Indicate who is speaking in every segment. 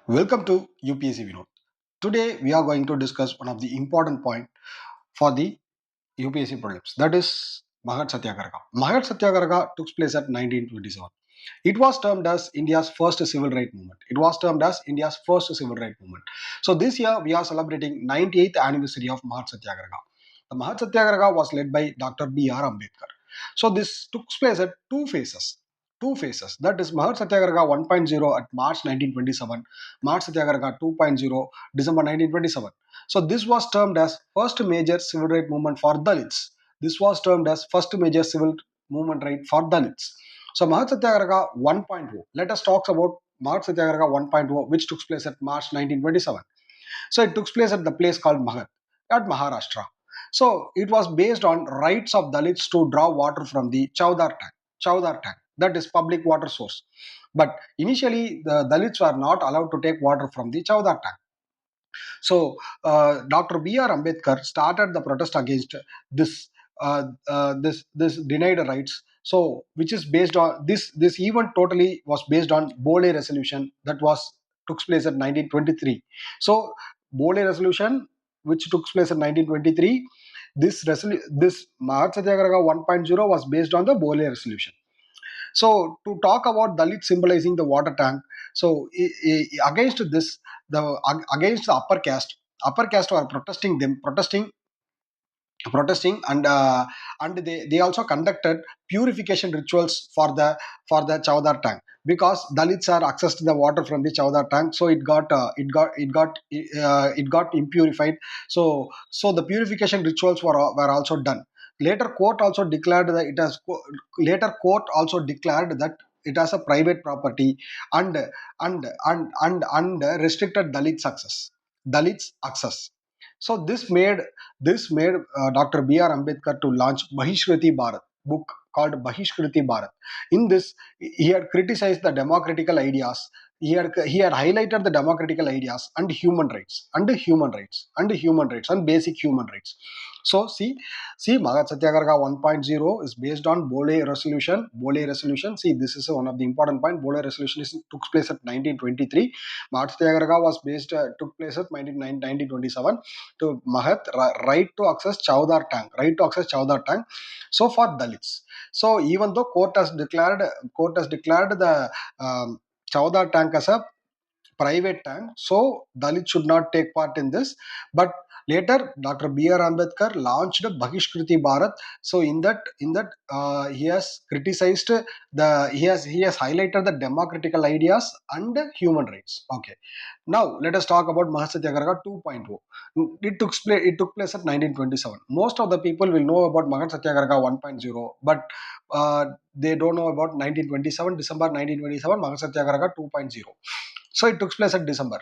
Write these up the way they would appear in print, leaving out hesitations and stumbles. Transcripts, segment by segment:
Speaker 1: Welcome to UPSC Vinoth. Today we are going to discuss one of the important point for the UPSC Prelims. That is Mahad Satyagraha. Mahad Satyagraha took place at 1927. It was termed as India's first civil rights movement. It was termed as India's first civil rights movement. So this year we are celebrating 98th anniversary of Mahad Satyagraha. The Mahad Satyagraha was led by Dr. B.R. Ambedkar. So this took place at two phases. Two phases. That is Mahad Satyagraha 1.0 at March 1927, Mahad Satyagraha 2.0 December 1927. So this was termed as first major civil rights movement for Dalits. This was termed as first major civil movement right for Dalits. So Mahad Satyagraha 1.0. Let us talk about Mahad Satyagraha 1.0, which took place at March 1927. So it took place at the place called Mahad at Maharashtra. So it was based on rights of Dalits to draw water from the Chowdar tank, that is public water source. But initially, the Dalits were not allowed to take water from the Chowdar tank. So Dr. B.R. Ambedkar started the protest against this this denied rights. So which is based on this event totally was based on Bole resolution that was took place at 1923. So Bole resolution which took place in 1923. This Mahad Satyagraha 1.0 was based on the Bole resolution. So to talk about Dalit symbolizing the water tank, so against this, against the upper caste were protesting and they also conducted purification rituals for the Chowdar tank because Dalits are accessed the water from the Chowdar tank, so it got impurified. So the purification rituals were also done. Later court also declared that later court also declared that it as a private property and and restricted Dalits access. So this made Dr. B.R. Ambedkar to launch Bahishkriti Bharat book called Bahishkriti Bharat. In this, he had criticized the democratical ideas. He had highlighted the democratical ideas and human rights and basic human rights. So see, Magat Satyagraha 1.0 is based on Bole resolution. Bole resolution. See, this is one of the important point. Bole resolution took place at 1923. Magat Satyagraha was took place at 1927 to Mahat, right to access Chowdar tank. So for Dalits. So even though court has declared the Chowdar tank as a private tank, so Dalit should not take part in this. But later, Dr. B.R. Ambedkar launched Bahishkriti Bharat. So in that he has criticized he has highlighted the democratical ideas and human rights. Okay. Now let us talk about Mahasatyagraha 2.0. It took place at 1927. Most of the people will know about Mahasatyagraha 1.0, but they don't know about 1927, December 1927, Mahasatyagraha 2.0. So it took place at December.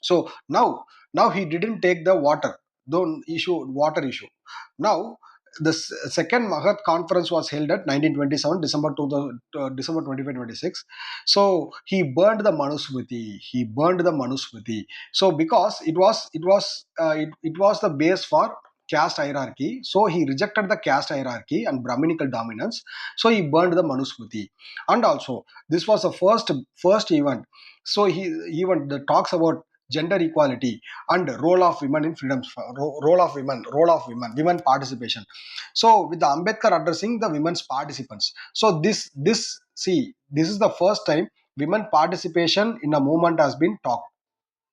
Speaker 1: So now he didn't take the water issue. Now the second Mahat conference was held at 1927 December 25-26. So he burned the Manusmriti. So because it was the base for caste hierarchy, so he rejected the caste hierarchy and Brahminical dominance. So he burned the Manusmriti. And also this was the first event. So he even the talks about gender equality and role of women in freedom, women participation. So with the Ambedkar addressing the women's participants. So this is the first time women participation in a movement has been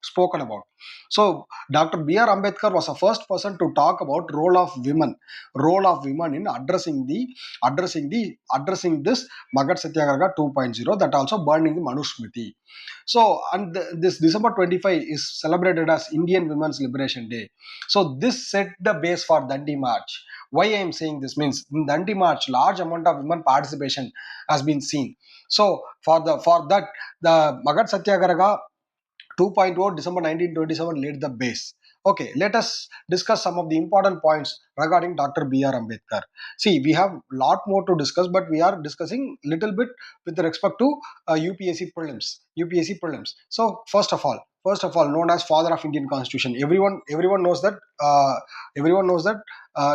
Speaker 1: spoken about. So Dr. B.R. Ambedkar was the first person to talk about role of women in addressing this Magat Satyagraha 2.0, that also burning the Manusmriti. So and this December 25 is celebrated as Indian Women's Liberation Day. So this set the base for Dandi March. Why I am saying this means in Dandi March, large amount of women participation has been seen. So for that the Magat Satyagraha 2.0 December 1927 laid the base. Okay, let us discuss some of the important points regarding Dr. B.R. Ambedkar. See, we have a lot more to discuss, but we are discussing little bit with respect to UPSC prelims. UPSC prelims. So first of all, known as father of Indian Constitution. Everyone knows that.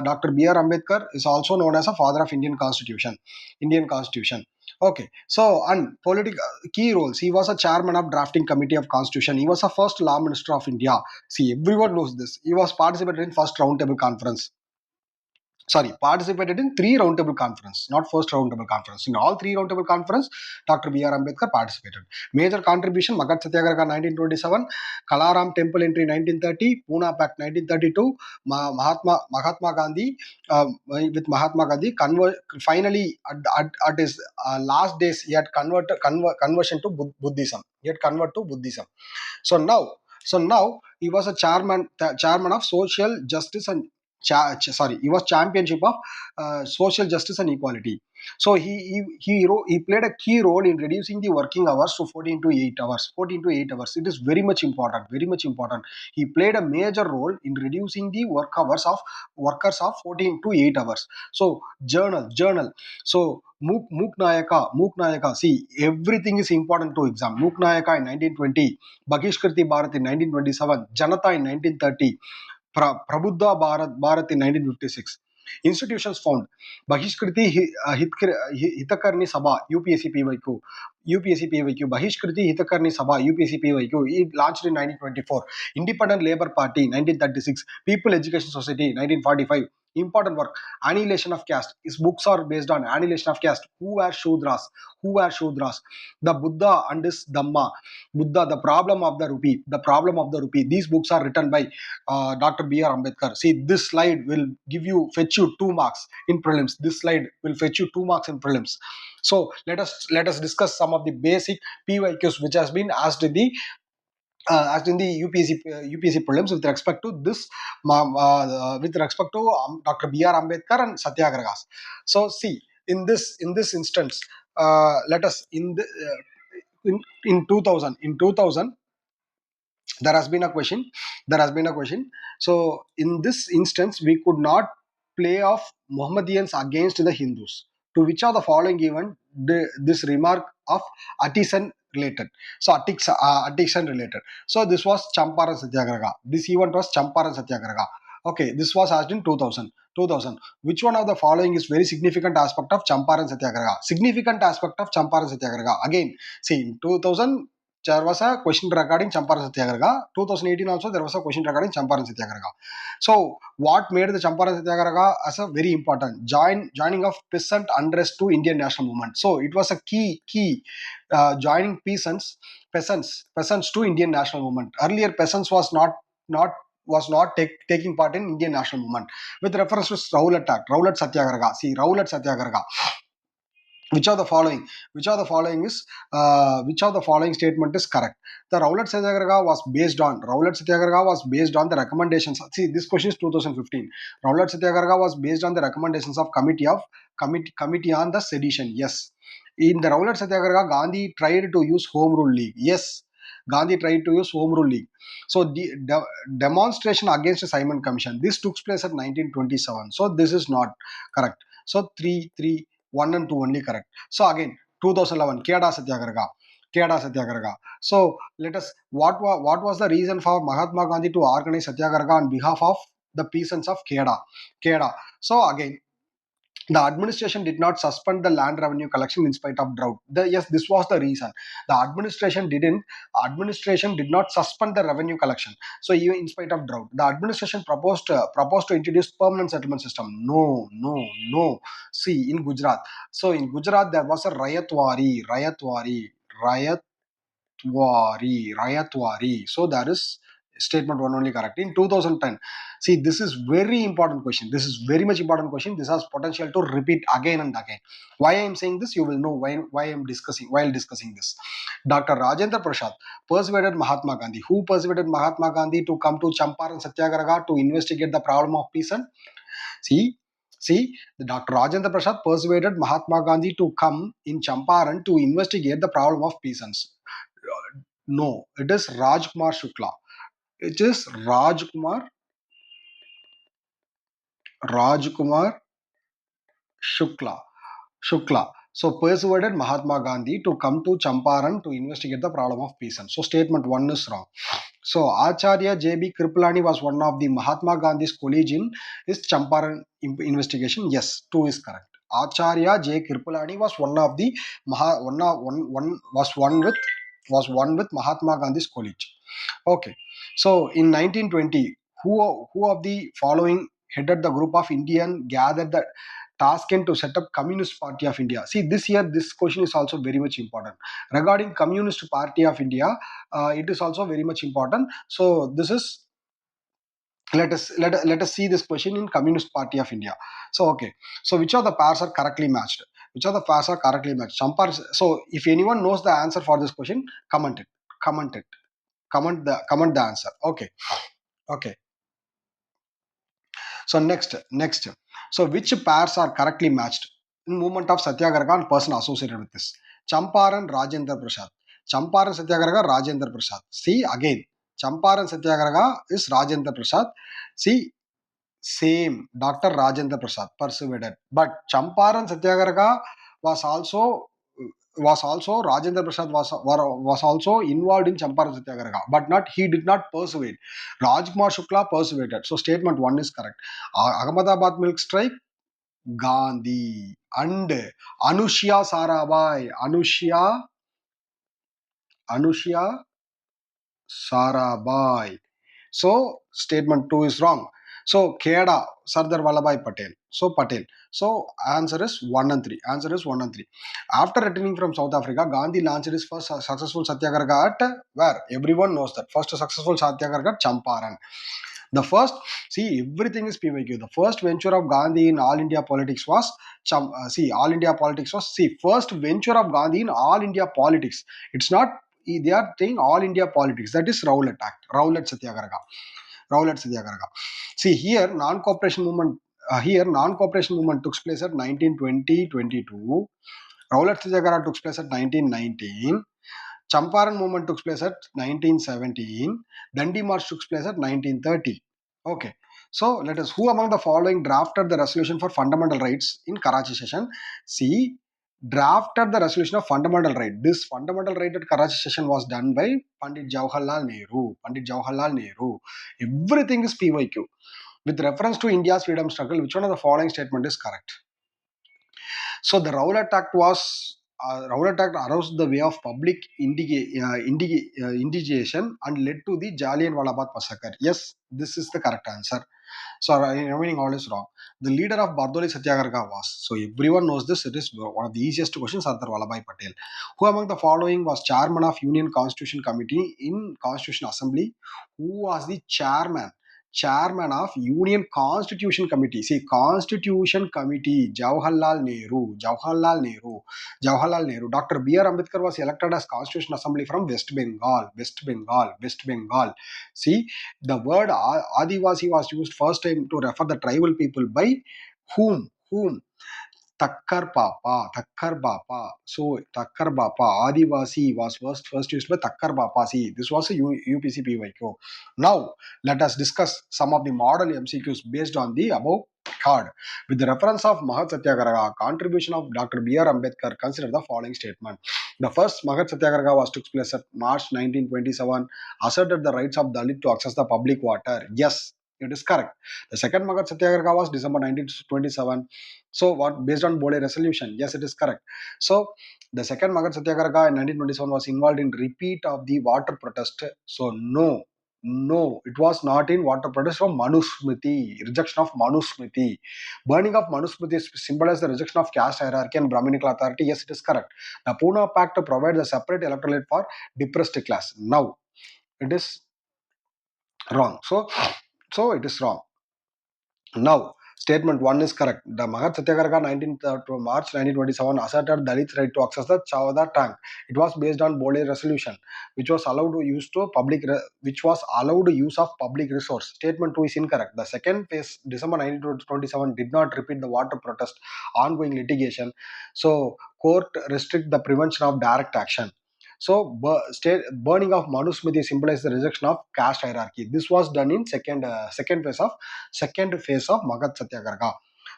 Speaker 1: Dr. B.R. Ambedkar is also known as a father of Indian Constitution. Indian Constitution. Okay, so and political key roles. He was a chairman of drafting committee of constitution. He was the first law minister of India. See, everyone knows this. He was participated in first roundtable conference. Sorry, participated in three roundtable conference, not first roundtable conference. In all three roundtable conference, Dr. B.R. Ambedkar participated. Major contribution: Magad Satyagraha 1927, Kalaram Temple Entry 1930, Pune Pact 1932, Mahatma Gandhi with Mahatma Gandhi. Finally, at his last days, he had conversion to Buddhism. He had converted to Buddhism. So now he was a chairman of social justice and he was championship of social justice and equality. So he played a key role in reducing the working hours to 14 to 8 hours. 14 to 8 hours. It is very much important. Very much important. He played a major role in reducing the work hours of workers of 14 to 8 hours. So journal. So Mook Nayaka. See, everything is important to exam. Mook Nayaka in 1920. Bhagishkriti Bharat in 1927, Janata in 1930, Prabhuddha Bharat in 1956. Institutions found: Bhagishkriti Hitakarni Sabha, UPSC PYQ. UPSC PYQ. Bhagishkriti Hitakarni Sabha, UPSC PYQ. It launched in 1924. Independent Labour Party, 1936. People Education Society, 1945. Important work: Annihilation of Caste. His books are based on Annihilation of Caste. Who were Shudras? Who were Shudras? The Buddha and his Dhamma. Buddha, the problem of the rupee. The problem of the rupee. These books are written by Dr. B.R. Ambedkar. See, this slide will fetch you 2 marks in prelims. This slide will fetch you 2 marks in prelims. So let us discuss some of the basic PYQs which has been asked in the UPSC prelims with respect to this, with respect to Dr. B.R. Ambedkar and Satyagrahas. So see, in this instance, let us in 2000 there has been a question. So in this instance, we could not play off Mohammedans against the Hindus. To which of the following event this remark of artisan related? So artisan related. So this was Champaran Satyagraha. This event was Champaran Satyagraha. Okay, this was asked in 2000. Which one of the following is very significant aspect of Champaran Satyagraha? Significant aspect of Champaran Satyagraha. Again, see, in 2000 there was a question regarding Champaran Satyagraha. 2018 also there was a question regarding Champaran Satyagraha. So what made the Champaran Satyagraha as a very important joining of peasant unrest to Indian national movement? So it was a key joining peasants to Indian national movement. Earlier peasants was not taking part in Indian national movement. With reference to Rowlatt Satyagraha. See, Rowlatt Satyagraha. Which of the following statement is correct? The Rowlatt Satyagraha was based on the recommendations. See, this question is 2015. Rowlatt Satyagraha was based on the recommendations of committee on the sedition. Yes. In the Rowlatt Satyagraha, Gandhi tried to use Home Rule League. Yes. Gandhi tried to use Home Rule League. So the demonstration against the Simon Commission. This took place at 1927. So this is not correct. So 1 and 2 only correct. So again, 2011, Keda Satyagraha. So let us, what was the reason for Mahatma Gandhi to organize Satyagraha on behalf of the peasants of Keda? So again, the administration did not suspend the land revenue collection in spite of drought. Yes, this was the reason. The administration did not suspend the revenue collection. So even in spite of drought, the administration proposed to introduce permanent settlement system. No. See, in Gujarat. So in Gujarat there was a Rayatwari. So that is statement one only correct. In 2010, see, this is very important question. This is very much important question. This has potential to repeat again and again. Why I am saying this, you will know why I am discussing while discussing this. Dr. Rajendra Prasad persuaded Mahatma Gandhi. Who persuaded Mahatma Gandhi to come to Champaran Satyagraha to investigate the problem of peasant? See, the Dr. Rajendra Prasad persuaded Mahatma Gandhi to come in Champaran to investigate the problem of peasants. No, it is Rajkumar Shukla. It is Rajkumar Shukla. So persuaded Mahatma Gandhi to come to Champaran to investigate the problem of peasants. So statement 1 is wrong. So Acharya J.B. Kripalani was one of the Mahatma Gandhi's colleague in his Champaran investigation. Yes, 2 is correct. Acharya J. Kirpalani was one of the was one with Mahatma Gandhi's college. Okay, so in 1920, who of the following headed the group of Indian gathered the Tashkent to set up Communist Party of India? See, this year this question is also very much important regarding Communist Party of India. It is also very much important. So this is, let us see this question in Communist Party of India. So okay, so which of the pairs are correctly matched? Which of the pairs are correctly matched? So if anyone knows the answer for this question, comment it. Comment it. Comment the answer. Okay. Okay. So next. So which pairs are correctly matched in movement of Satyagraha and person associated with this? Champaran Rajendra Prasad. Champaran Satyagraha Rajendra Prasad. See again. Champaran Satyagraha is Rajendra Prasad. See, same Dr. Rajendra Prasad persuaded. But Champaran Satyagraha was also Rajendra Prasad was also involved in Champaran Satyagraha, but not he did not persuade. Rajkumar Shukla persuaded. So statement one is correct. Ahmedabad milk strike, Gandhi. And Anushya Sarabhai. Anushya Sarabhai. So statement 2 is wrong. So Kheda, Sardar Vallabhai Patel. So Patel. So answer is 1 and 3. Answer is 1 and 3. After returning from South Africa, Gandhi launched his first successful Satyagraha at where? Everyone knows that. First successful Satyagraha at Champaran. The first, see, everything is PYQ. The first venture of Gandhi in all India politics was all India politics was first venture of Gandhi in all India politics. It's not, they are saying all India politics. That is Rowlatt Act, Rowlatt Satyagraha. Rowlatt Satyagraha. See here, non-cooperation movement. Here, non-cooperation movement took place at 1920-22. Rowlatt Satyagraha took place at 1919. Champaran movement took place at 1917. Dandi March took place at 1930. Okay. So let us, who among the following drafted the resolution for fundamental rights in Karachi session? See, drafted the resolution of fundamental right. This fundamental right at Karachi session was done by Pandit Jawaharlal Nehru. Pandit Jawaharlal Nehru. Everything is PYQ. With reference to India's freedom struggle, which one of the following statement is correct? So the Rowlatt Act was Rowlatt Act aroused the way of public indignation and led to the Jallianwala Bagh massacre. Yes, this is the correct answer. So remaining all is wrong. The leader of Bardoli Satyagraha was. So everyone knows this. It is one of the easiest questions. Sardar Vallabhai Patel. Who among the following was chairman of Union Constitution Committee in Constitution Assembly? Who was the chairman? Chairman of Union Constitution Committee. See, Constitution Committee, Jawaharlal Nehru, Jawaharlal Nehru, Jawaharlal Nehru. Dr. B.R. Ambedkar was elected as Constitution Assembly from West Bengal, West Bengal, West Bengal. See, the word Adivasi was used first time to refer the tribal people by whom? Whom? Takkar Papa, Takkar Bapa. So Takkar Bapa, Adivasi was first used by Takkar Bapa. See, this was a UPC PYQ. Now let us discuss some of the model MCQs based on the above card. With the reference of Mahad Satyagraha, contribution of Dr. B.R. Ambedkar, consider the following statement. The first Mahad Satyagraha was took place at March 1927, asserted the rights of Dalit to access the public water. Yes, it is correct. The second Mahad Satyagraha was December 1927. So what, based on Bode resolution? Yes, it is correct. So the second Mahad Satyagraha in 1927 was involved in repeat of the water protest. So no, it was not in water protest from Manusmriti, rejection of Manusmriti. Burning of Manusmriti symbolizes the rejection of caste hierarchy and Brahminical authority. Yes, it is correct. The Pune Pact provides a separate electorate for depressed class. Now, it is wrong. So it is wrong. Now, statement 1 is correct. The Mahad Satyagraha 19 to March 1927 asserted Dalits' right to access the Chawda tank. It was based on Bole resolution, which was allowed to use to which was allowed use of public resource. Statement 2 is incorrect. The second phase, December 1927, did not repeat the water protest, ongoing litigation. So, court restrict the prevention of direct action. So, burning of Manusmriti symbolizes the rejection of caste hierarchy. This was done in second phase of Mahad Satyagraha.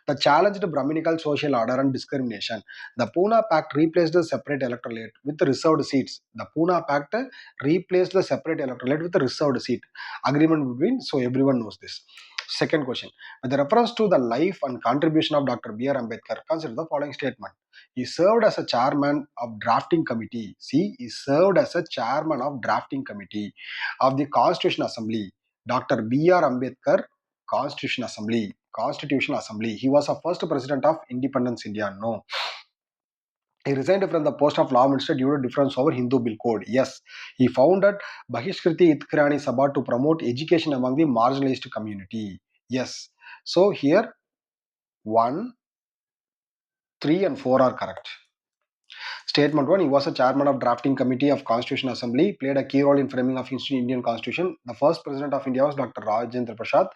Speaker 1: The challenged Brahminical social order and discrimination. The Pune Pact replaced the separate electorate with reserved seats. The Pune Pact replaced the separate electorate with a reserved seat. Agreement between, so everyone knows this. Second question. With reference to the life and contribution of Dr. B.R. Ambedkar, consider the following statement. He served as a chairman of drafting committee. See, he served as a chairman of drafting committee of the Constitution Assembly. Dr. B.R. Ambedkar, Constitution Assembly. He was the first president of Independence India. No. He resigned from the post of law minister due to difference over Hindu bill code. Yes. He founded Bahishkriti Itkrani Sabha to promote education among the marginalized community. Yes. So here 1, 3 and 4 are correct. Statement 1, he was a chairman of drafting committee of Constitution Assembly, played a key role in framing of Indian Constitution. The first president of India was Dr. Rajendra Prasad.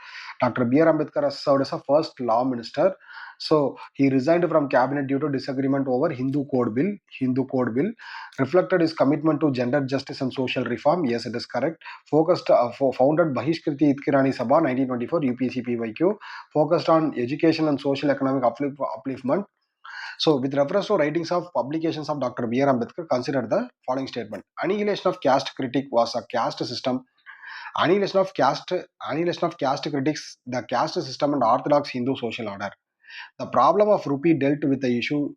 Speaker 1: Dr. B.R. Ambedkar has served as a first law minister. So he resigned from cabinet due to disagreement over Hindu Code Bill. Reflected his commitment to gender justice and social reform. Yes, it is correct. Founded Bahishkriti Itkirani Sabha 1924 UPSC PYQ. Focused on education and social economic upliftment. So, with reference to writings of publications of Dr. B.R. Ambedkar, consider the following statement. Annihilation of caste critic was a caste system. Annihilation of caste critics, the caste system and orthodox Hindu social order. The problem of rupee dealt with the issue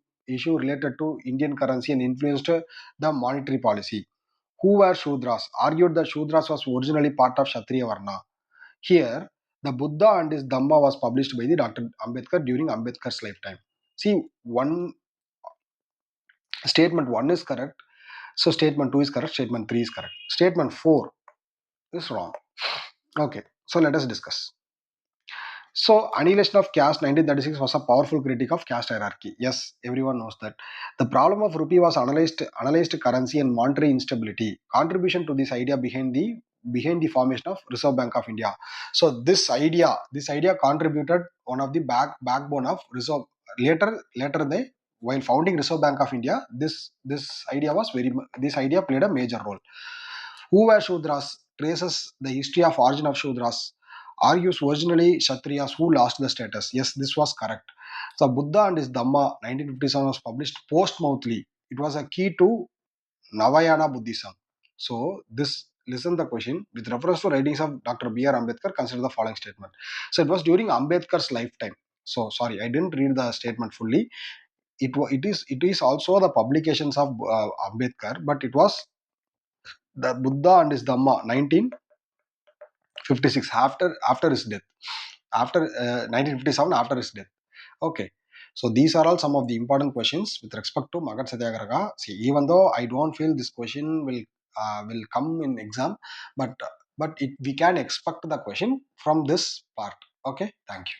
Speaker 1: related to Indian currency and influenced the monetary policy. Who were Shudras? Argued that Shudras was originally part of Kshatriya Varna. Here, the Buddha and his Dhamma was published by the Dr. Ambedkar during Ambedkar's lifetime. See, one statement 1 is correct. So statement 2 is correct. Statement 3 is correct. Statement 4 is wrong. Okay. So let us discuss. So annihilation of caste 1936 was a powerful critique of caste hierarchy. Yes, everyone knows that. The problem of rupee was analyzed currency and monetary instability. Contribution to this idea behind the formation of Reserve Bank of India. So this idea contributed one of the backbone of Reserve. Later they, while founding Reserve Bank of India, this idea played a major role. Who were Shudras? Traces the history of origin of Shudras. Argues originally Kshatriyas who lost the status. Yes, this was correct. So Buddha and his Dhamma 1957 was published postmouthly. It was a key to Navayana Buddhism. So this listen the question. With reference to writings of Dr. B.R. Ambedkar, consider the following statement. So it was during Ambedkar's lifetime. So sorry, I didn't read the statement fully. It is also the publications of Ambedkar, but it was the Buddha and his Dhamma 1956 after his death, after 1957 after his death. Okay, so these are all some of the important questions with respect to Magad Satyagraha. See, even though I don't feel this question will come in exam, but we can expect the question from this part. Okay, thank you.